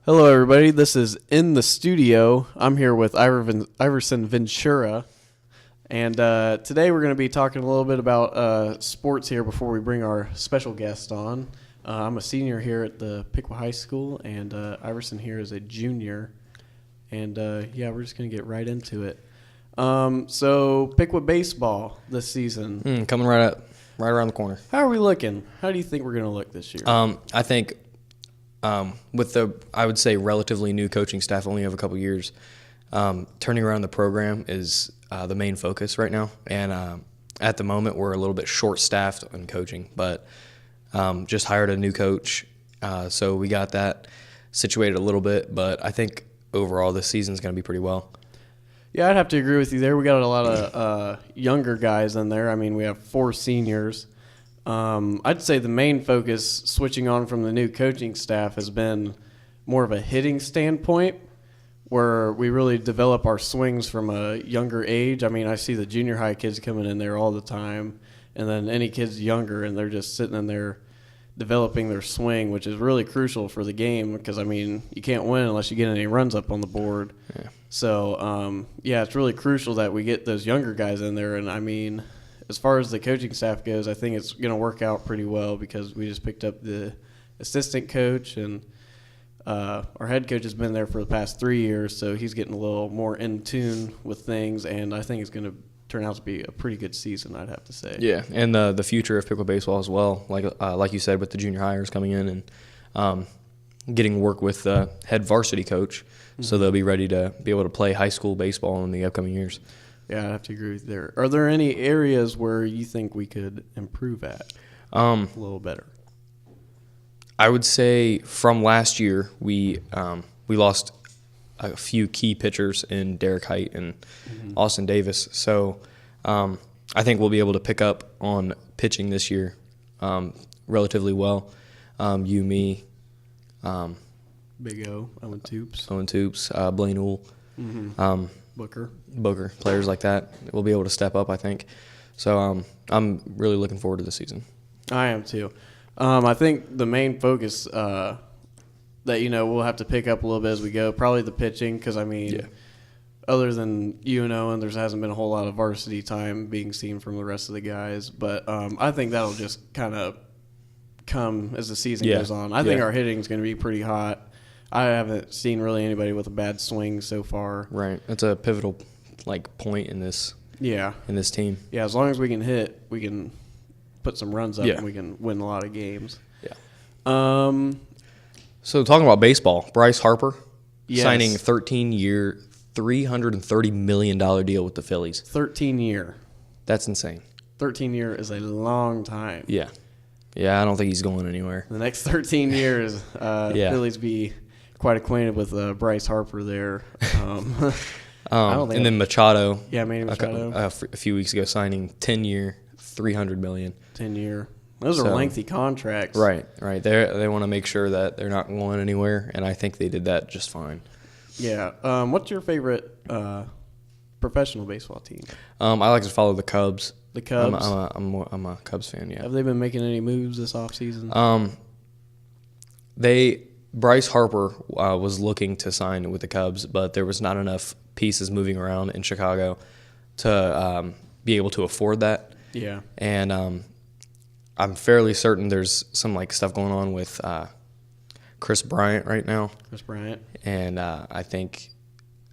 Hello, everybody. This is In the Studio. I'm here with Iverson Ventura. And today we're going to be talking a little bit about sports here before we bring our special guest on. I'm a senior here at the Piqua High School, and Iverson here is a junior. And, we're just going to get right into it. So, Piqua baseball this season. Coming right up, right around the corner. How are we looking? How do you think we're going to look this year? I think with the, I would say, relatively new coaching staff, only have a couple years, turning around the program is the main focus right now. And at the moment, we're a little bit short-staffed in coaching, but just hired a new coach, so we got that situated a little bit. But I think overall this season's going to be pretty well. Yeah, I'd have to agree with you there. We got a lot of younger guys in there. I mean, we have 4 seniors. I'd say the main focus, switching on from the new coaching staff, has been more of a hitting standpoint, where we really develop our swings from a younger age. I mean, I see the junior high kids coming in there all the time, and then any kids younger, and they're just sitting in there developing their swing, which is really crucial for the game because, I mean, you can't win unless you get any runs up on the board. Yeah. So, it's really crucial that we get those younger guys in there, and, I mean, as far as the coaching staff goes, I think it's going to work out pretty well because we just picked up the assistant coach, and our head coach has been there for the past 3 years, so he's getting a little more in tune with things, and I think it's going to turn out to be a pretty good season, I'd have to say. Yeah, and the future of Piqua baseball as well, like you said, with the junior hires coming in and getting work with the head varsity coach, so they'll be ready to be able to play high school baseball in the upcoming years. Yeah, I'd have to agree with you there. Are there any areas where you think we could improve at a little better? I would say from last year we lost a few key pitchers in Derek Height and Austin Davis. So I think we'll be able to pick up on pitching this year relatively well. You, me, Big O, Owen Toops, Blaine Uhl. Booker, players like that will be able to step up, I think. So I'm really looking forward to the season. I am too. I think the main focus that we'll have to pick up a little bit as we go, probably the pitching, because I mean, other than UNO, and there hasn't been a whole lot of varsity time being seen from the rest of the guys. But I think that'll just kind of come as the season goes on. I think our hitting is going to be pretty hot. I haven't seen really anybody with a bad swing so far. Right. It's a pivotal point in this team. Yeah, as long as we can hit, we can put some runs up and we can win a lot of games. Yeah. So talking about baseball, Bryce Harper signing a 13-year, $330 million deal with the Phillies. 13-year. That's insane. 13-year is a long time. Yeah. Yeah, I don't think he's going anywhere. The next 13 years, Phillies be quite acquainted with Bryce Harper there. And then Machado. Yeah, Manny Machado. A few weeks ago, signing 10-year, $300 million. 10-year. Those are lengthy contracts. Right. They want to make sure that they're not going anywhere, and I think they did that just fine. Yeah. What's your favorite professional baseball team? I like to follow the Cubs. The Cubs? I'm a Cubs fan, yeah. Have they been making any moves this offseason? Bryce Harper was looking to sign with the Cubs, but there was not enough pieces moving around in Chicago to be able to afford that. Yeah. And I'm fairly certain there's some stuff going on with Chris Bryant right now. Chris Bryant. And I think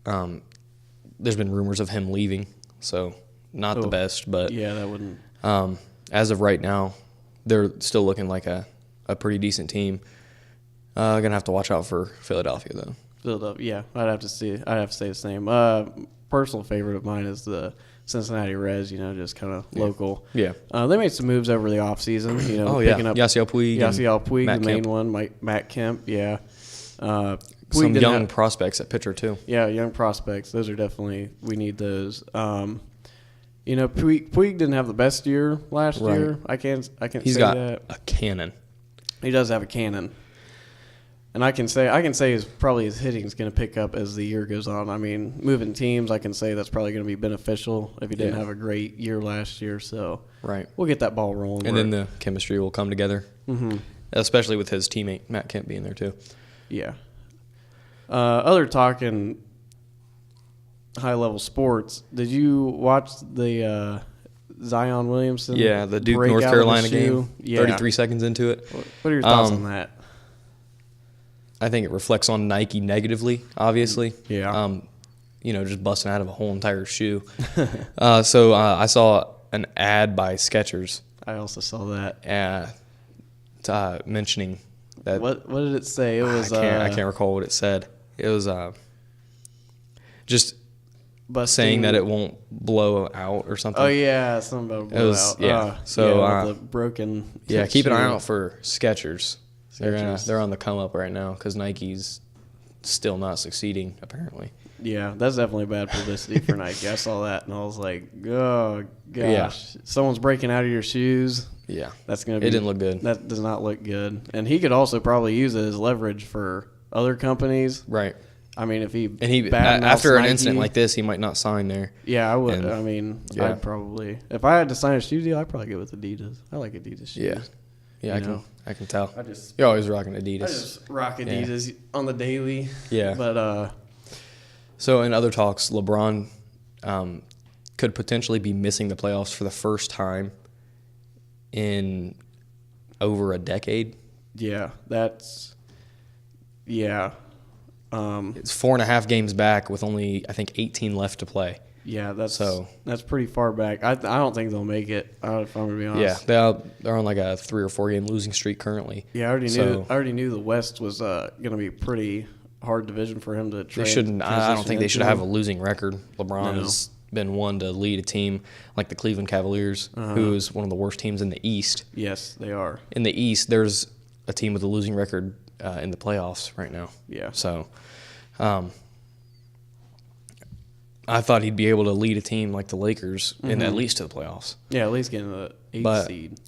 there's been rumors of him leaving, so not the best. But yeah, that wouldn't. As of right now, they're still looking like a pretty decent team. Gonna have to watch out for Philadelphia though. Philadelphia, yeah, I'd have to say the same. Personal favorite of mine is the Cincinnati Reds, just kind of local. Yeah. They made some moves over the offseason, picking up Yasiel Puig. Yasiel Puig, Matt the main Kemp. one, Matt Kemp, yeah. Puig Some didn't young have- prospects at pitcher, too. Yeah, young prospects. Those are definitely, we need those. Puig didn't have the best year last Right. year. I can't He's say got that. a cannon. He does have a cannon. And I can say his hitting is going to pick up as the year goes on. I mean, moving teams, I can say that's probably going to be beneficial if he didn't have a great year last year. So Right. we'll get that ball rolling. And then the chemistry will come together, especially with his teammate, Matt Kemp, being there, too. Yeah. Other talk in high-level sports, did you watch the Zion Williamson? Yeah, the Duke break North out of the Carolina shoe? game, Yeah. 33 seconds into it. What are your thoughts on that? I think it reflects on Nike negatively, obviously. Yeah. Just busting out of a whole entire shoe. So I saw an ad by Skechers I also saw that. mentioning that. What did it say? It was I can't recall what it said. It was just saying that it won't blow out or something. Oh yeah, something about It was- blowout. yeah. So, with the broken. Yeah, keep an eye shoe. out for Skechers. They're on the come up right now because Nike's still not succeeding apparently. Yeah, that's definitely bad publicity for Nike. I saw that and I was like, oh gosh, someone's breaking out of your shoes. Yeah, That's gonna be. it didn't look good. That does not look good. And he could also probably use it as leverage for other companies. Right. I mean, if he badmouths After an Nike- incident like this, he might not sign there. yeah, I would. and- I mean, yeah. I'd probably if I had to sign a shoe deal, I'd probably go with Adidas. I like Adidas shoes. Yeah, You know? I can tell. I just You're always rocking Adidas. rock Adidas on the daily. Yeah. But So in other talks, LeBron could potentially be missing the playoffs for the first time in over a decade. yeah, that's It's 4.5 games back with only, I think, 18 left to play. yeah, that's So- that's pretty far back. I don't think they'll make it. If I'm gonna be honest. Yeah, they're on like a 3 or 4 game losing streak currently. Yeah, I already knew. So- I already knew the West was gonna be a pretty hard division for him to. They shouldn't. I don't think they should have a losing record. LeBron No. has been one to lead a team like the Cleveland Cavaliers, who is one of the worst teams in the East. Yes, they are. In the East, there's a team with a losing record in the playoffs right now. Yeah. So, I thought he'd be able to lead a team like the Lakers in at least to the playoffs. Yeah, at least getting the 8th But seed.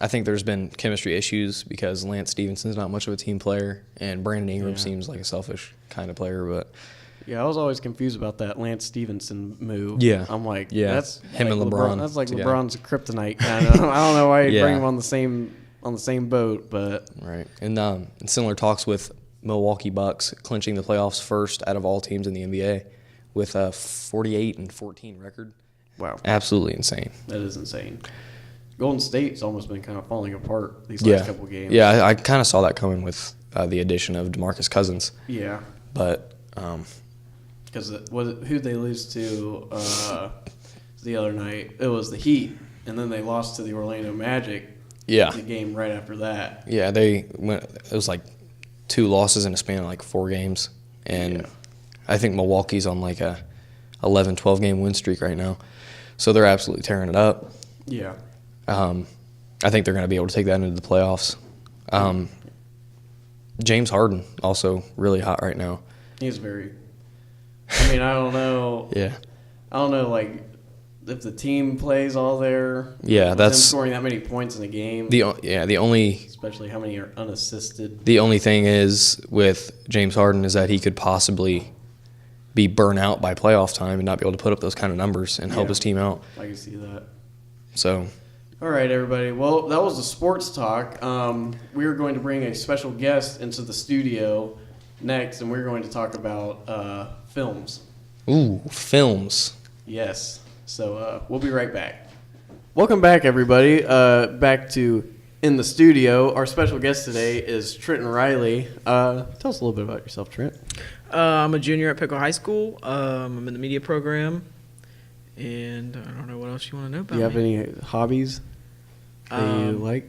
I think there's been chemistry issues because Lance Stevenson's not much of a team player, and Brandon Ingram seems like a selfish kind of player. But Yeah, I was always confused about that Lance Stevenson move. Yeah. I'm like, Yeah. that's Him like and LeBron That's like together. LeBron's kryptonite. Kind of. I don't know why you Yeah. bring him on the same boat, but right, and in similar talks with Milwaukee Bucks clinching the playoffs first out of all teams in the NBA with a 48-14 record. wow, Absolutely insane. that is insane. Golden State's almost been kind of falling apart these last couple games. Yeah, I kind of saw that coming with the addition of DeMarcus Cousins, Yeah. but Because who they lose to the other night? It was the Heat, and then they lost to the Orlando Magic. yeah, The game right after that. yeah, they went. It was like 2 losses in a span of like 4 games, and Yeah. I think Milwaukee's on like a 11-12 game win streak right now, so they're absolutely tearing it up. Yeah. I think they're going to be able to take that into the playoffs. James Harden also really hot right now. He's very. I mean, I don't know. Yeah. I don't know, like, if the team plays all there. Yeah, them that's scoring that many points in a game. the only especially how many are unassisted. thing is with James Harden is that he could possibly be burnt out by playoff time and not be able to put up those kind of numbers and help Yeah. his team out. I can see that. So, All right, everybody. Well, that was the sports talk. We are going to bring a special guest into the studio next, and we're going to talk about films. films. Yes. So we'll be right back. Welcome back, everybody. Back to In the Studio. Our special guest today is Trenton Riley. Tell us a little bit about yourself, Trent. I'm a junior at Pickle High School. I'm in the media program. And I don't know what else you want to know about Do you have me. any hobbies that you like?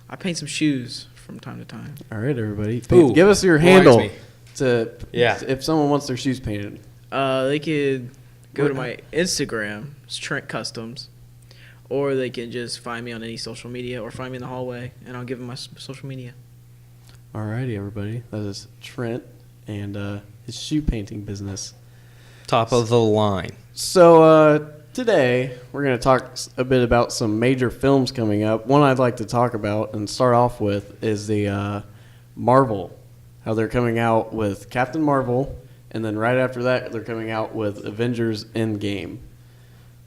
I paint some shoes from time to time. All right, everybody. Ooh, Give us your reminds handle me. to Yeah. if someone wants their shoes painted. They could go to my Instagram, it's Trent Customs, or they can just find me on any social media or find me in the hallway, and I'll give them my social media. Alrighty, everybody. That is Trent and his shoe painting business. Top of the line. So today we're going to talk a bit about some major films coming up. One I'd like to talk about and start off with is the Marvel. How they're coming out with Captain Marvel, and then right after that they're coming out with Avengers Endgame.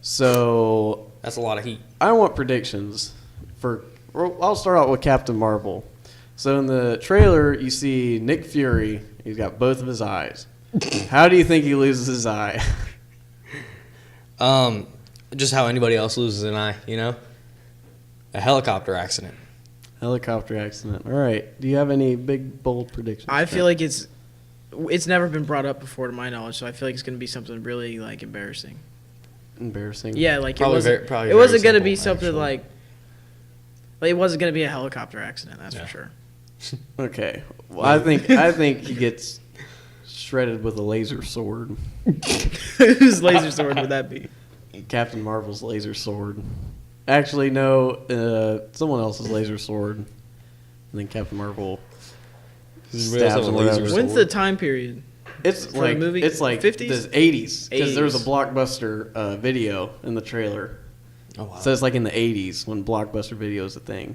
So That's a lot of heat. I want predictions for. I'll start out with Captain Marvel. So in the trailer, you see Nick Fury. He's got both of his eyes. How do you think he loses his eye? Just how anybody else loses an eye, you know? A helicopter accident. Helicopter accident. All right. Do you have any big, bold predictions? I feel like it's never been brought up before to my knowledge, so I feel like it's going to be something really like embarrassing. Embarrassing. Yeah, like Probably it wasn't. very- probably it very wasn't going to be simple, something actually. like it wasn't going to be a helicopter accident. That's Yeah. for sure. Okay. Well, I think he gets shredded with a laser sword. Whose laser sword would that be? Captain Marvel's laser sword. Actually, no. Someone else's laser sword. And then Captain Marvel stabs him. When's the time period? It's for like the movie? it's like 50s? the 80s because there was a 80s. Blockbuster video in the trailer. Oh, wow. So it's like in the 80s when Blockbuster Video is a thing.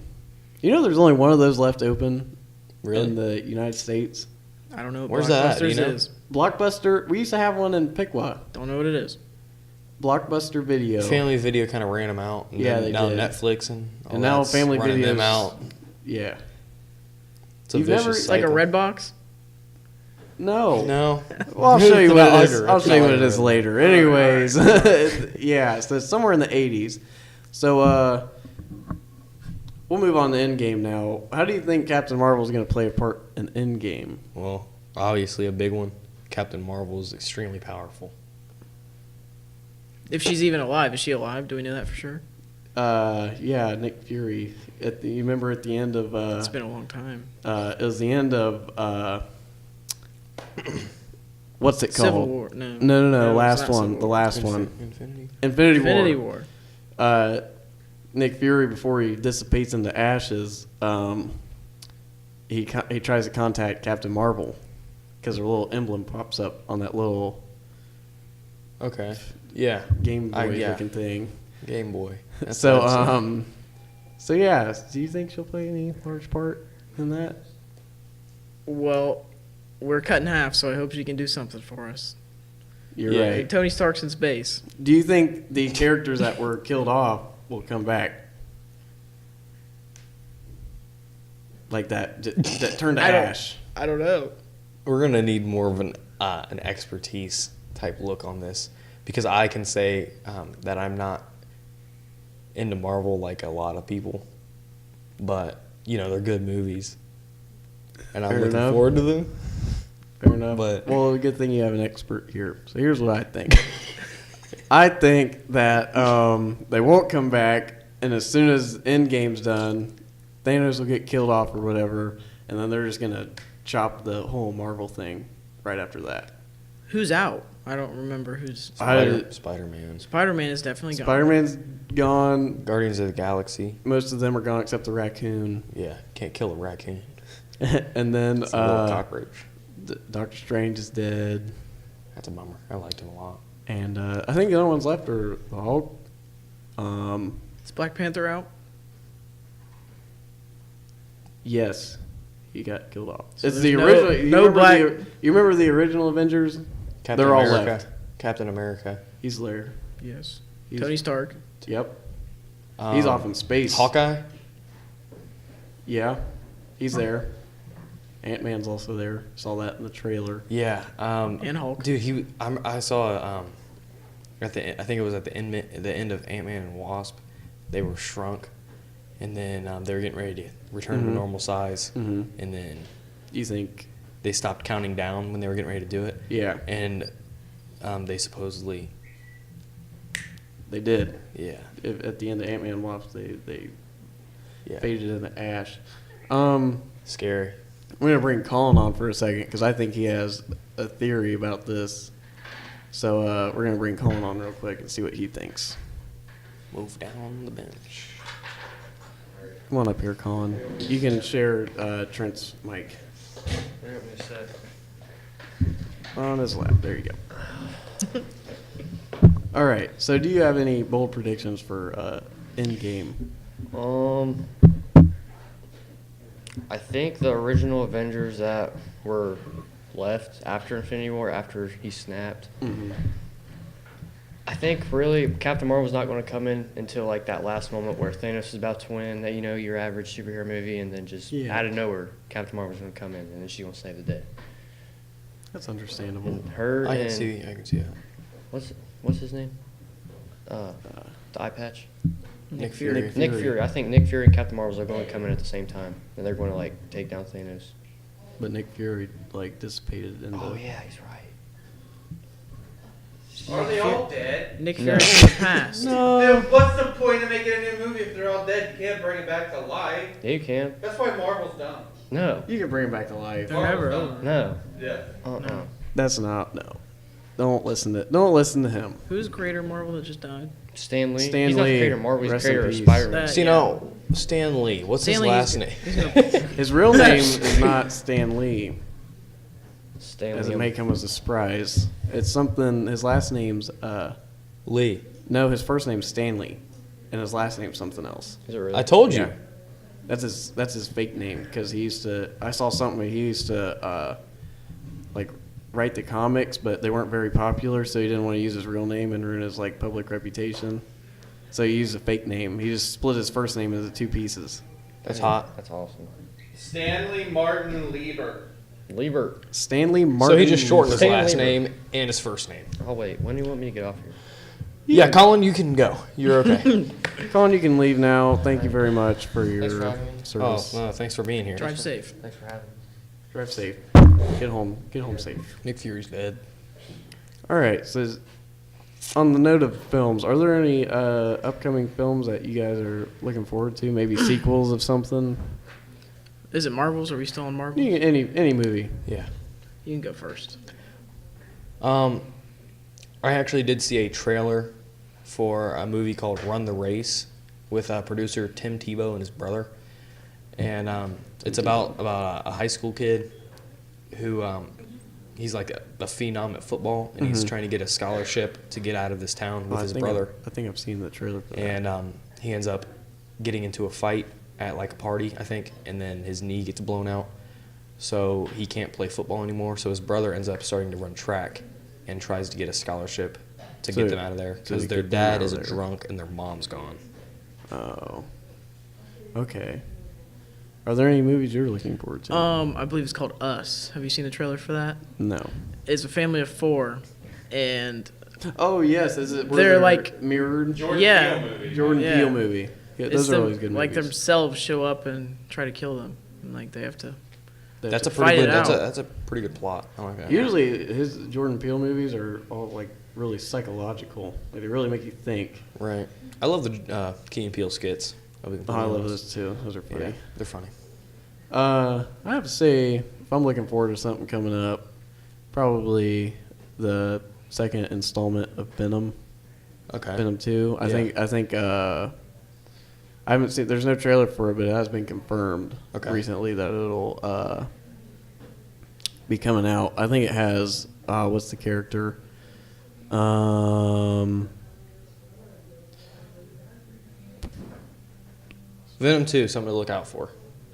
You know, there's only one of those left open Really? in the United States. I don't know what Where's that at? Do you Blockbusters know? is. Blockbuster. We used to have one in Piqua. Don't know what it is. Blockbuster Video. Family Video kind of ran them out. And Yeah, then they now did. Netflix and all And now that's Family running them Video's- out. Yeah. It's a You've vicious never- Like a cycle. red box. No. No. Well, I'll show you what it is. It's I'll show you not what it like is a- later. Anyways, yeah. So it's somewhere in the 80s. So we'll move on to Endgame now. How do you think Captain Marvel is going to play a part in Endgame? Well, obviously a big one. Captain Marvel is extremely powerful. If she's even alive, is she alive? Do we know that for sure? Yeah, Nick Fury. You remember at the end of It's been a long time. it was the end of what's it called? Civil War. No. No. it's Last not one. Civil The War. last one. Infinity. Infinity War. Nick Fury, before he dissipates into ashes, he tries to contact Captain Marvel because her little emblem pops up on that little Okay. Yeah. Game Boy yeah. looking thing. Game Boy. That's So, what I'd say. so yeah, do you think she'll play any large part in that? Well, we're cut in half, so I hope she can do something for us. You're Yeah. right. Tony Stark's in space. Do you think the characters that were killed off will come back? Like that turned to I don't- ash. I don't know. We're gonna need more of an expertise type look on this because I can say that I'm not into Marvel like a lot of people, but you know they're good movies, and I'm Fair looking enough. forward to them. Fair enough. But- Well, a good thing you have an expert here. So here's what I think. I think that they won't come back, and as soon as Endgame's done, Thanos will get killed off or whatever, and then they're just gonna chop the whole Marvel thing right after that. Who's out? I don't remember who's. Spider-Man, Spider-Man is definitely gone. Spider-Man's gone. Guardians of the Galaxy. Most of them are gone except the raccoon, Yeah, can't kill a raccoon. and then It's a little cockroach. Doctor Strange is dead, That's a bummer. I liked him a lot. and I think the only ones left are the Hulk. Is Black Panther out? Yes, he got killed off. So It's the there's original. no You remember the original Avengers? Captain They're all America. left. Captain America. He's there. Yes. He's- Tony Stark. Yep. He's off in space. Hawkeye. Yeah, he's there. Ant-Man's also there. Saw that in the trailer. Yeah. And Hulk. Dude, I saw I think it was at the end of Ant-Man and Wasp, they were shrunk, and then they were getting ready to return to Mhm. normal size, Mhm. and then You think? they stopped counting down when they were getting ready to do it, Yeah, and they supposedly, they did. yeah, At the end of Ant-Man and Wasp, they yeah, faded into ash. I'm scary. gonna bring Colin on for a second because I think he has a theory about this. So we're gonna bring Colin on real quick and see what he thinks. Move down the bench. Come on up here, Colin. You can share Trent's mic on his lap. There you go. All right. So, do you have any bold predictions for Endgame? I think the original Avengers that were left after Infinity War, after he snapped, I think really Captain Marvel's not going to come in until like that last moment where Thanos is about to win, that your average superhero movie, and then just out of nowhere, Captain Marvel's going to come in, and then she's going to save the day. That's understandable. And her I and can see that. what's his name? The eye patch. Nick Fury. Nick Fury. I think Nick Fury and Captain Marvel are going to come in at the same time, and they're going to like take down Thanos. But Nick Fury dissipated into. Oh yeah, he's right. Are they all dead? Nick No. Fury's in the past. Then what's the point of making a new movie if they're all dead? You can't bring it back to life. Yeah, you can. That's why Marvel's dumb. No. You can bring him back to life. They're never Marvel's over. dumb. No. Yeah. That's not no. Don't listen to him. Who's the creator of Marvel that just died? Stan Lee. Stan He's not the Lee. creator of Marvel. He's the Rest in creator of peace. Spider-Man. That- See, no, Stan Lee. What's his Stanley, last he's name? he's gonna- His real name is not Stan Lee. Stan Doesn't Lee. make him as a surprise. It's something. His last name's Lee. no. His first name's Stanley, and his last name's something else. Is it really? I told you. Yeah. That's his fake name because he used to. I saw something where he used to like write the comics, but they weren't very popular, so he didn't want to use his real name and ruin his like public reputation. So he used a fake name. He just split his first name into two pieces. That's hot. That's awesome. Stanley Martin Lieber. Lieber. Stanley Martin. So he just shortened his Stan last Lieber. name and his first name. Oh wait, when do you want me to get off here? Yeah, Colin, you can go. You're okay. Colin, you can leave now. Thank you very much for Thanks your for having me. Oh, service. no, thanks for being here. Drive safe. Thanks for having me. Drive safe. Get home safe. Nick Fury's dead. All right. So, on the note of films, are there any upcoming films that you guys are looking forward to? Maybe sequels of something? Is it Marvels? Are we still on Marvel? Any movie? Yeah. You can go first. I actually did see a trailer for a movie called Run the Race with producer Tim Tebow and his brother, and it's about a high school kid who he's like a phenom at football, and he's trying to get a scholarship to get out of this town with his brother. I think I've seen the trailer for that. And he ends up getting into a fight at like a party, I think, and then his knee gets blown out, so he can't play football anymore. So his brother ends up starting to run track and tries to get a scholarship to So- get them out of there so because to their get them out dad of is a there. drunk and their mom's gone. Oh. Okay. Are there any movies you're looking forward to? I believe it's called Us. Have you seen the trailer for that? No. It's a family of four, and Oh yes, is it? They're like- mirrored. Jordan Yeah. Peele movie. Jordan Yeah. Peele movie. Yeah, it's those are them- always good like movies. themselves show up and try to kill them, and like they have to. That's a fight pretty it good. out. That's a pretty good plot. I like that. Usually his Jordan Peele movies are all like really psychological. Like they really make you think. Right. I love the Key and Peele skits. Oh, I love those too. Those are funny. Yeah, they're funny. I have to say, if I'm looking forward to something coming up, probably the second installment of Venom. Okay. Venom 2. I think I haven't seen. There's no trailer for it, but it has been confirmed recently that it'll be coming out. I think it has. What's the character? Venom 2, something to look out for.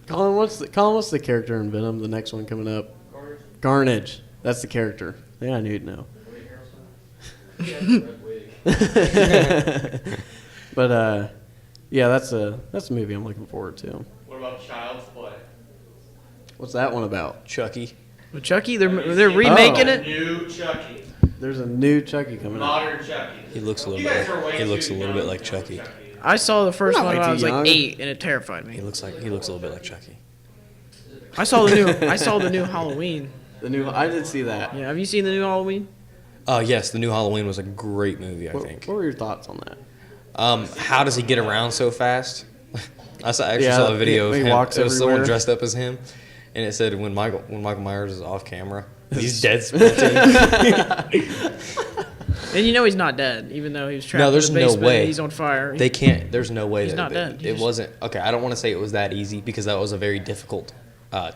Colin, what's the character in Venom? The next one coming up. Carnage. That's the character. Yeah, I knew you'd know. But yeah, that's a movie I'm looking forward to. What about Child's Play? What's that one about? Chucky. With Chucky, they're remaking it. New Chucky. There's a new Chucky coming out. Modern Chucky. He looks a little You guys were bit. way He looks a too little young bit like to know Chucky. I saw the first Not one way when I too was young. like 8, and it terrified He me. looks a little bit like Chucky. I saw the new Halloween. I did see that. Yeah, have you seen the new Halloween? Yes, the new Halloween was a great movie. I What, think. what were your thoughts on that? How does he get around so fast? I actually Yeah, saw a video he of him. walks It was someone everywhere. dressed up as him, and it said when Michael Myers is off camera, he's dead sprinting. And you know he's not dead, even though he was trapped No, in there's the no basement way. and he's on fire. They can't. There's no way He's that not dead. He it just- wasn't. Okay, I don't want to say it was that easy because that was a very difficult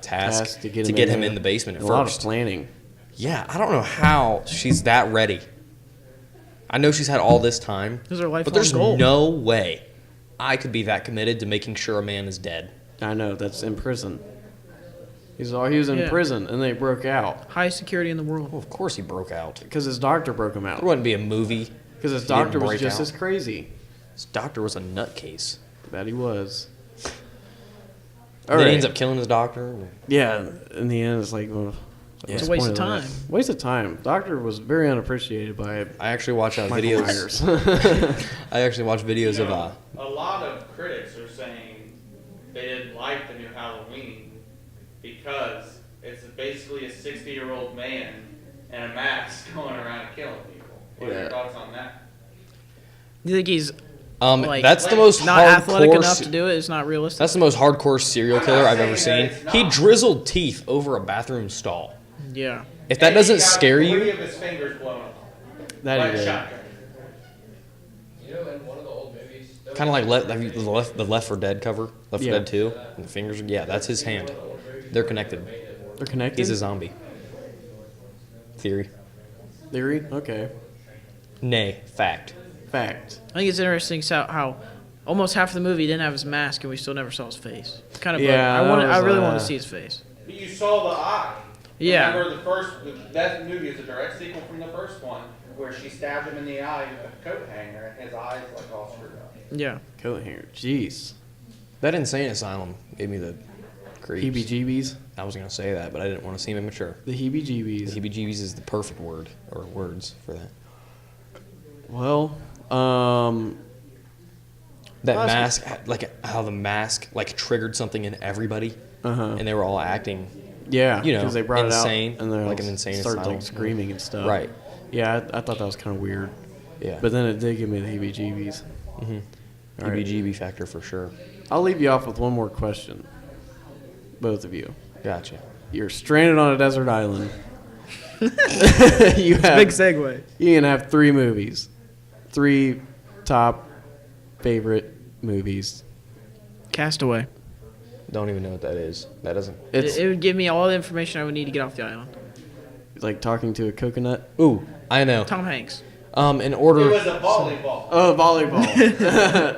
task to get him in in the basement at a lot of first. planning. Yeah, I don't know how she's that ready. I know she's had all this time, Those are lifelong but there's goals. no way I could be that committed to making sure a man is dead. I know, that's in prison. He was in Yeah. prison, and they broke out. Highest security in the world. Well, of course he broke out. Because his doctor broke him out. There wouldn't be a movie. Because his He didn't doctor was break just out. as crazy. His doctor was a nutcase. That he was. And then he ends up killing his doctor. Yeah, in the end, it's like, well, Yeah. what's It's a the waste point of that? time. Waste of time. Doctor was very unappreciated by I actually watch Michael videos. Myers. I actually watch videos of A lot of critics are saying they didn't like the new Halloween because it's basically a 60-year-old man in a mask going around and killing people. What are Yeah. your thoughts on that? You think he's like, that's the most not athletic hardcore enough to do it? It's not realistic. That's the most hardcore serial I'm killer not I've ever saying seen. that it's He not. drizzled teeth over a bathroom stall. Yeah. If that And doesn't he got scare 3 you, of his fingers blown off. That Like he a did. shotgun. kind of like the Left 4 Dead cover, Left 4 Yeah. Dead 2, and the fingers. Yeah, that's his hand. They're connected. They're connected? He's a zombie. Theory. Theory? Okay. Nay, fact. Fact. I think it's interesting how almost half the movie didn't have his mask and we still never saw his face. Kind of. Yeah, I really want uh, to see his face. But you saw the eye. Yeah. Remember that movie is a direct sequel from the first one, where she stabbed him in the eye with a coat hanger, and his eyes like all screwed up. Yeah. Coat hanger. Jeez. That insane asylum gave me the creeps. Heebie-jeebies. I was gonna say that, but I didn't want to seem immature. The heebie-jeebies. The heebie-jeebies is the perfect word or words for that. Well, That Well, mask, like how the mask like triggered something in everybody, uh-huh. and they were all acting Yeah, you know, because they brought insane, it out and they're like all an insane started asylum. like screaming and stuff. right. Yeah, I thought that was kind of weird, Yeah, but then it did give me the heebie-jeebies. mm-hmm. All right. heebie-jeebie factor for sure. I'll leave you off with one more question, both of you. Gotcha. You're stranded on a desert island. you have Big segue. You can have 3 movies, 3 top favorite movies. Castaway. Don't even know what that is. That doesn't. It's It would give me all the information I would need to get off the island. like talking to a coconut. Ooh, I know. Tom Hanks. In It order, was a volleyball. Oh, volleyball.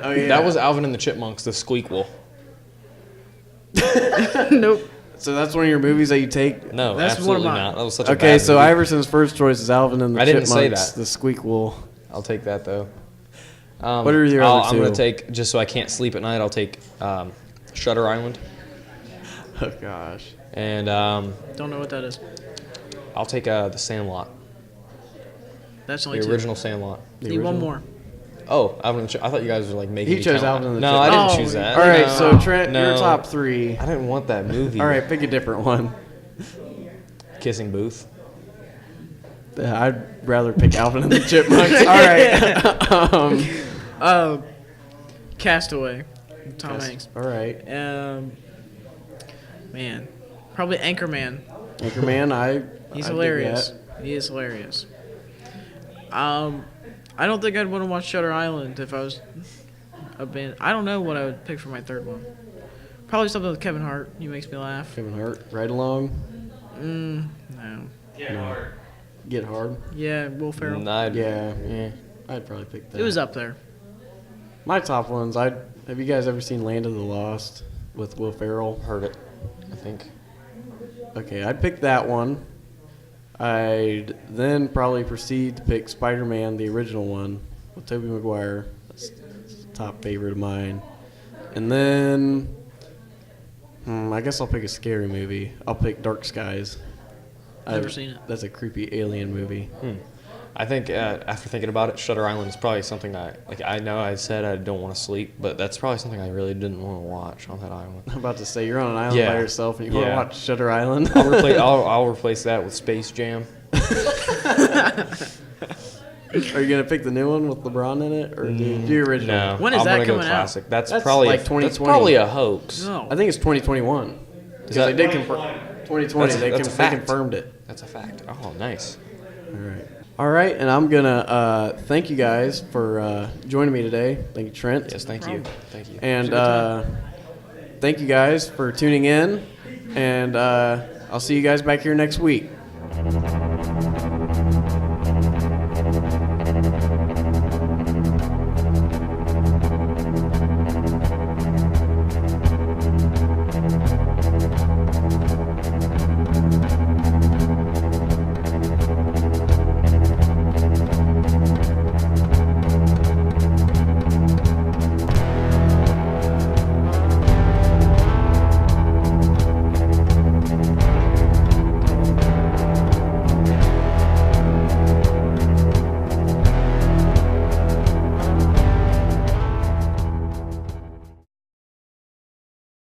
Oh yeah. that was Alvin and the Chipmunks, the Squeakquel. Nope. So that's one of your movies that you take. No, That's one of absolutely mine. not. That was such a Okay, bad so movie. Iverson's first choice is Alvin and the I didn't say Chipmunks, that. the Squeakquel. I'll take that though. What are your other I'm gonna two? take just so I can't sleep at night. I'll take Shutter Island, Oh gosh. and Don't know what that is. I'll take The Sandlot, That's only the two. original Sandlot. The Need one original? more. Oh, Alvin. I thought you guys were like making. He me chose count. Alvin and the No, I didn't Chipmunks. choose that. All right, No. so Trent, No. your top 3. I didn't want that movie. All right, pick a different one. Kissing Booth. I'd rather pick Alvin and the Chipmunks. All right. Castaway. Tom Yes. Hanks. All right. Man, probably Anchorman. Anchorman, He's I'd dig hilarious. that. He is hilarious. I don't think I'd want to watch Shutter Island if I was a band. I don't know what I would pick for my third one. Probably something with Kevin Hart. He makes me laugh. Kevin Hart, Ride Along, No. Get hard. Get Hard. Yeah, Will Ferrell. Yeah. I'd probably pick that. It was up there. My top ones. Have you guys ever seen Land of the Lost with Will Ferrell? Heard it. I think. Okay, I'd pick that one. I'd then probably proceed to pick Spider-Man, the original one, with Tobey Maguire. That's a top favorite of mine. And then, I guess I'll pick a scary movie. I'll pick Dark Skies. Never seen it. That's a creepy alien movie. I think after thinking about it, Shutter Island is probably something I know I said I don't want to sleep, but that's probably something I really didn't want to watch on that island. I'm about to say, you're on an island Yeah. by yourself and you want to Yeah. watch Shutter Island? I'll replace that with Space Jam. Are you going to pick the new one with LeBron in it? Or do original? No. When is I'm that gonna go coming out? classic. That's That's probably like that's 2020. probably a hoax. No. I think it's 2021. Because that- they did confirm 2020. That's a They fact. confirmed it. That's a fact. Oh, nice. All right. All right, and I'm gonna thank you guys for joining me today. Thank you, Trent. Yes, thank you. Thank you. And thank you guys for tuning in. And I'll see you guys back here next week.